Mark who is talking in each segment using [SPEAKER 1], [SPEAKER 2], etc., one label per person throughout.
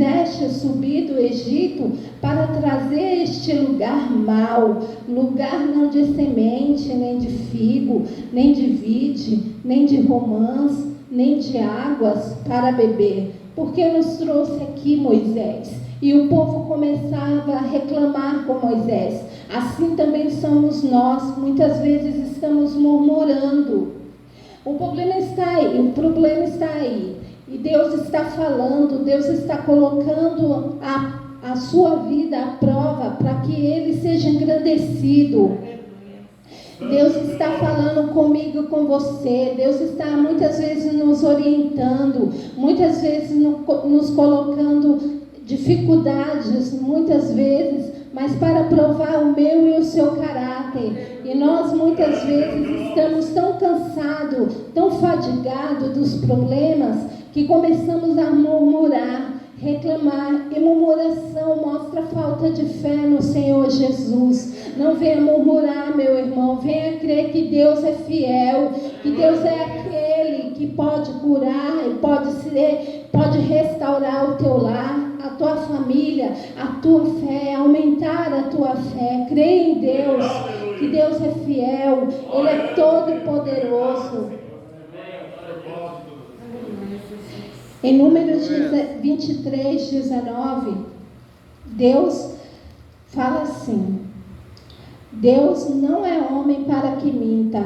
[SPEAKER 1] fizeste subir do Egito para trazer este lugar mau, lugar não de semente, nem de figo, nem de vide, nem de romãs, nem de águas para beber. Por que nos trouxe aqui, Moisés? E o povo começava a reclamar com Moisés. Assim também somos nós, muitas vezes estamos murmurando. O problema está aí. E Deus está falando, Deus está colocando a sua vida à prova para que Ele seja engrandecido. Deus está falando comigo e com você. Deus está muitas vezes nos orientando, muitas vezes nos colocando dificuldades, muitas vezes, mas para provar o meu e o seu caráter. E nós muitas vezes estamos tão cansados, tão fadigados dos problemas, que começamos a murmurar, reclamar. E murmuração mostra falta de fé no Senhor Jesus. Não venha murmurar, meu irmão, venha crer que Deus é fiel, que Deus é aquele que pode curar e pode restaurar o teu lar, a tua família, a tua fé, aumentar a tua fé. Creia em Deus, que Deus é fiel, Ele é todo poderoso. Em Números 23, 19, Deus fala assim: Deus não é homem para que minta,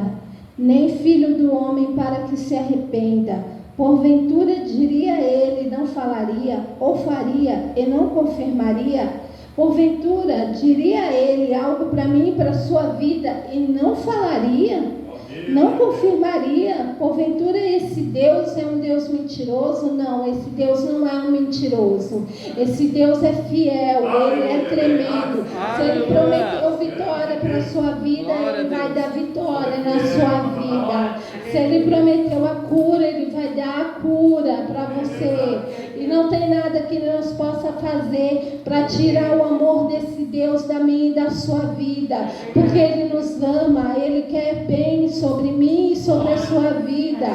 [SPEAKER 1] nem filho do homem para que se arrependa. Porventura diria ele, não falaria, ou faria e não confirmaria? Porventura diria ele algo para mim e para a sua vida e não falaria? Não confirmaria? Porventura esse Deus é um Deus mentiroso? Não, esse Deus não é um mentiroso. Esse Deus é fiel, Ele é tremendo. Se Ele prometeu vitória para a sua vida, Ele vai dar vitória na sua vida. Se Ele prometeu a cura, Ele vai dar a cura para você. E não tem nada que Deus possa fazer para tirar o amor desse Deus da minha e da sua vida. Porque Ele nos ama, Ele quer bem sobre mim e sobre a sua vida.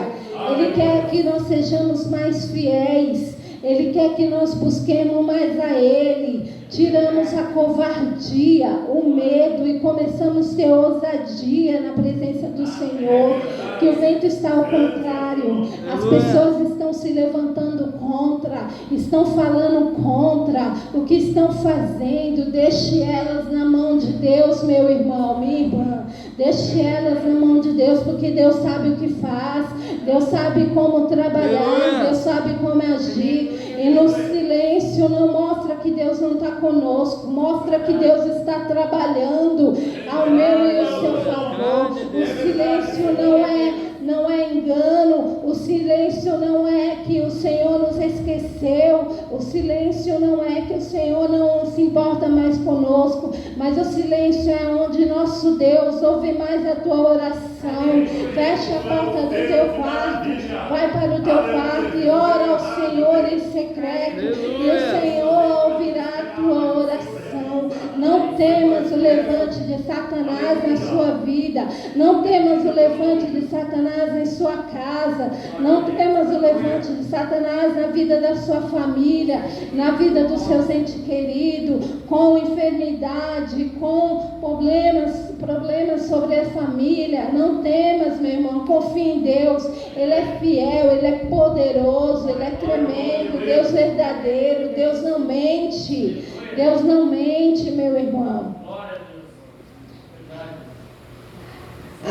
[SPEAKER 1] Ele quer que nós sejamos mais fiéis. Ele quer que nós busquemos mais a Ele. Tiramos a covardia, o medo e começamos a ter ousadia na presença do Senhor. Que o vento está ao contrário. As pessoas estão se levantando contra, estão falando contra o que estão fazendo. Deixe elas na mão de Deus, meu irmão, minha irmã. Deixe elas na mão de Deus, porque Deus sabe o que faz. Deus sabe como trabalhar, Deus sabe como agir. E no silêncio não mostra que Deus não está conosco, mostra que Deus está trabalhando ao meu e ao seu favor. O silêncio não é engano, o silêncio não é que o Senhor nos esqueceu, o silêncio não é que o Senhor não se importa mais conosco, mas o silêncio é onde nosso Deus ouve mais a tua oração. Fecha a porta do teu quarto, vai para o teu quarto e ora ao Senhor em secreto, e o Senhor ouvirá a tua oração. Não temas o levante de Satanás na sua vida, não temas o levante de Satanás em sua casa, não temas o levante de Satanás na vida da sua família, na vida dos seus entes queridos, com enfermidade, com problemas sobre a família. Não temas, meu irmão, confie em Deus. Ele é fiel, Ele é poderoso, Ele é tremendo, Deus verdadeiro, Deus não mente. Deus não mente, meu irmão.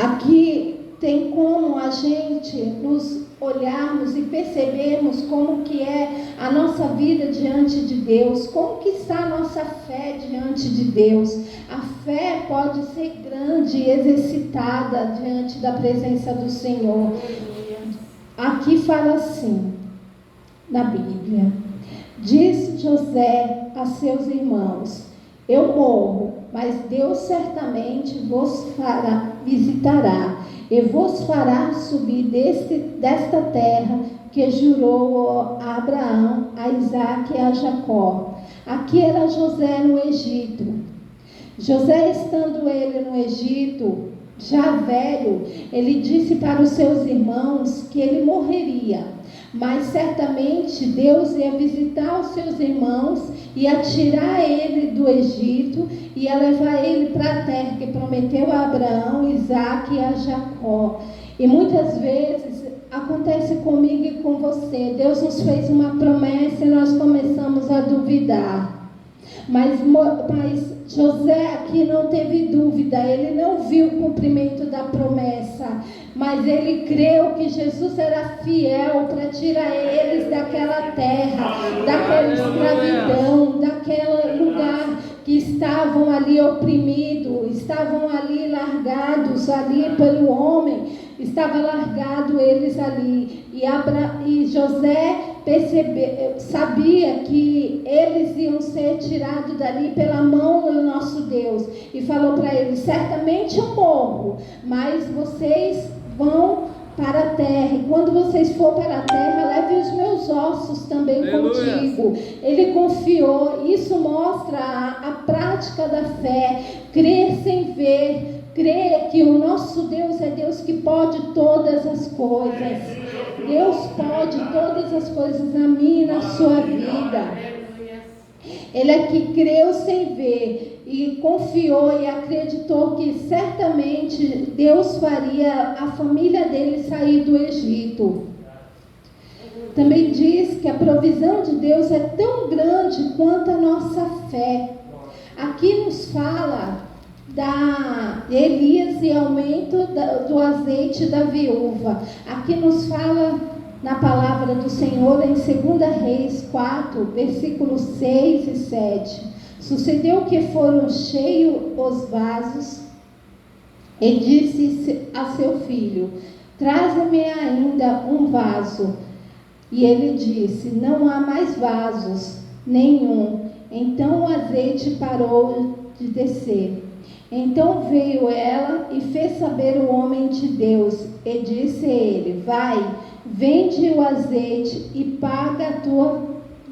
[SPEAKER 1] Aqui tem como a gente nos olharmos e percebermos como que é a nossa vida diante de Deus, como que está a nossa fé diante de Deus. A fé pode ser grande e exercitada diante da presença do Senhor. Aqui fala assim, na Bíblia: diz José a seus irmãos: eu morro, mas Deus certamente vos visitará e vos fará subir desta terra que jurou a Abraão, a Isaque e a Jacó. Aqui era José no Egito. José, estando ele no Egito, já velho, ele disse para os seus irmãos que ele morreria. Mas certamente Deus ia visitar os seus irmãos, ia tirar ele do Egito, ia levar ele para a terra que prometeu a Abraão, Isaque e a Jacó. E muitas vezes acontece comigo e com você. Deus nos fez uma promessa e nós começamos a duvidar. Mas José aqui não teve dúvida, ele não viu o cumprimento da promessa, mas ele creu que Jesus era fiel para tirar eles daquela terra, daquela escravidão, daquele lugar que estavam ali oprimidos, estavam ali largados ali pelo homem, estava largado eles ali. E José sabia que eles iam ser tirados dali pela mão do nosso Deus, e falou para eles: certamente eu morro, mas vocês vão para a terra, e quando vocês for para a terra, leve os meus ossos também contigo. Ele confiou. Isso mostra a prática da fé, crer sem ver, crer que o nosso Deus é Deus que pode todas as coisas. Deus pode todas as coisas na minha e na sua vida. Ele é que creu sem ver e confiou e acreditou que certamente Deus faria a família dele sair do Egito. Também diz que a provisão de Deus é tão grande quanto a nossa fé. Aqui nos fala da Elias e aumento do azeite da viúva. Aqui nos fala na palavra do Senhor em 2 Reis 4, versículos 6 e 7. Sucedeu que foram cheios os vasos, e disse a seu filho: traze-me ainda um vaso. E ele disse: não há mais vasos nenhum. Então o azeite parou de descer. Então veio ela e fez saber o homem de Deus, e disse a ele: vai, vende o azeite e paga a tua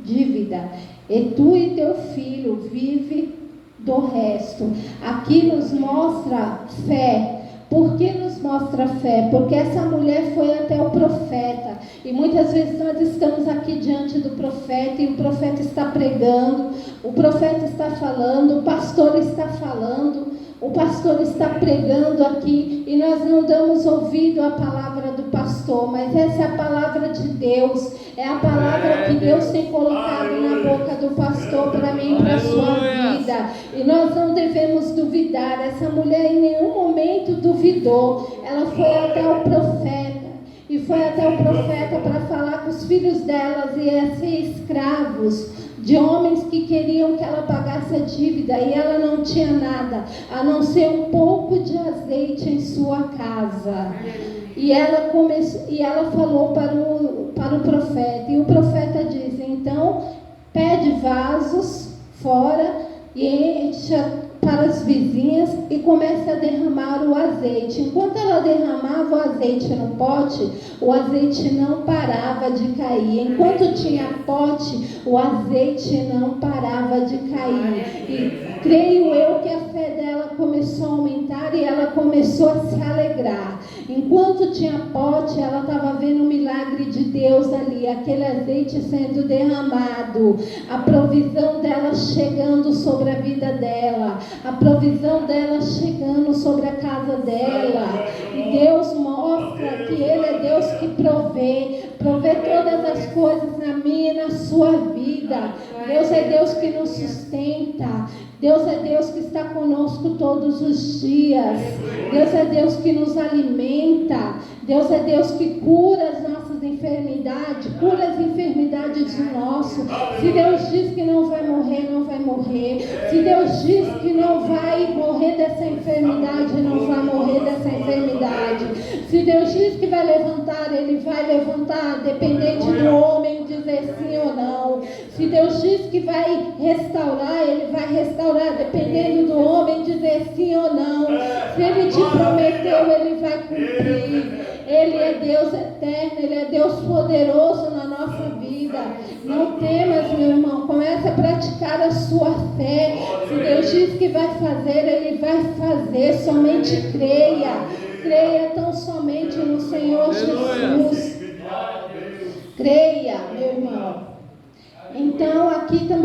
[SPEAKER 1] dívida, e tu e teu filho vive do resto. Aqui nos mostra fé. Por que nos mostra fé? Porque essa mulher foi até o profeta, e muitas vezes nós estamos aqui diante do profeta, e o profeta está pregando, o profeta está falando, o pastor está falando, o pastor está pregando aqui, e nós não damos ouvido à palavra do pastor, mas essa é a palavra de Deus, é a palavra que Deus tem colocado na boca do pastor para mim e para a sua vida, e nós não devemos duvidar. Essa mulher em nenhum momento duvidou, ela foi até o profeta, e foi até o profeta para falar que os filhos delas iam ser escravos de homens que queriam que ela pagasse a dívida, e ela não tinha nada, a não ser um pouco de azeite em sua casa. E ela falou para o profeta, e o profeta diz: então pede vasos fora e encha para as vizinhas e começa a derramar o azeite. Enquanto ela derramava o azeite no pote, o azeite não parava de cair. Enquanto tinha pote, o azeite não parava de cair. E creio eu que a fé dela começou a aumentar e ela começou a se alegrar. Enquanto tinha pote, ela estava vendo o milagre de Deus ali, aquele azeite sendo derramado, a provisão dela chegando sobre a vida dela, a provisão dela chegando sobre a casa dela. E Deus mostra que Ele é Deus que provê todas as coisas na minha e na sua vida. Deus é Deus que nos sustenta. Deus é Deus que está conosco todos os dias. Deus é Deus que nos alimenta. Deus é Deus que cura as nossas enfermidades, cura as enfermidades do nosso. Se Deus diz que não vai morrer, não vai morrer. Se Deus diz que não vai morrer dessa enfermidade, não vai morrer dessa enfermidade. Se Deus diz que vai levantar, Ele vai levantar, dependente do homem dizer sim ou não. Se Deus diz que vai restaurar, Ele vai restaurar, dependendo do homem dizer sim ou não. Se Ele te prometeu, Ele vai cumprir. Ele é Deus eterno, Ele é Deus poderoso na nossa vida. Não temas, meu irmão, comece a praticar a sua fé. Se Deus diz que vai fazer, Ele vai fazer. Somente creia. Creia tão somente no Senhor Jesus. Creia, meu irmão. Então, aqui também.